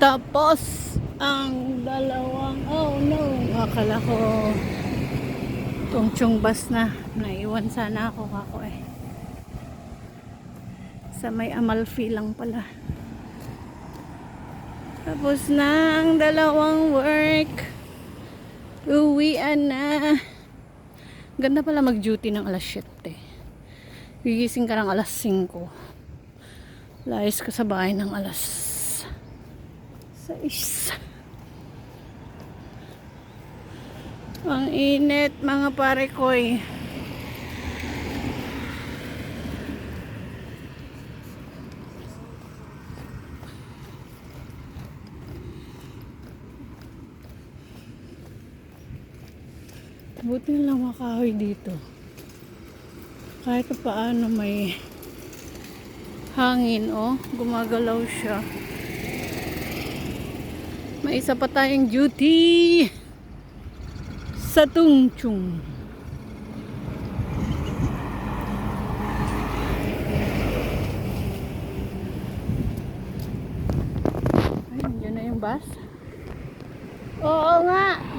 Tapos, ang dalawang, oh no, akala ko tungchong bus na. Naiwan sana ako kako eh. Sa may Amalfi lang pala. Tapos na ang dalawang work. Uwian na. Ganda pala mag-duty ng alas 7. Gigising ka ng alas 5. Layas ka sa bahay ng alas 6. Ang init mga pare koy. Buti na lang makahoy dito. Kahit paano may hangin, oh. Gumagalaw siya. May isa pa tayong duty sa Tungchung. Ayun, yun na yung bus. Oo nga.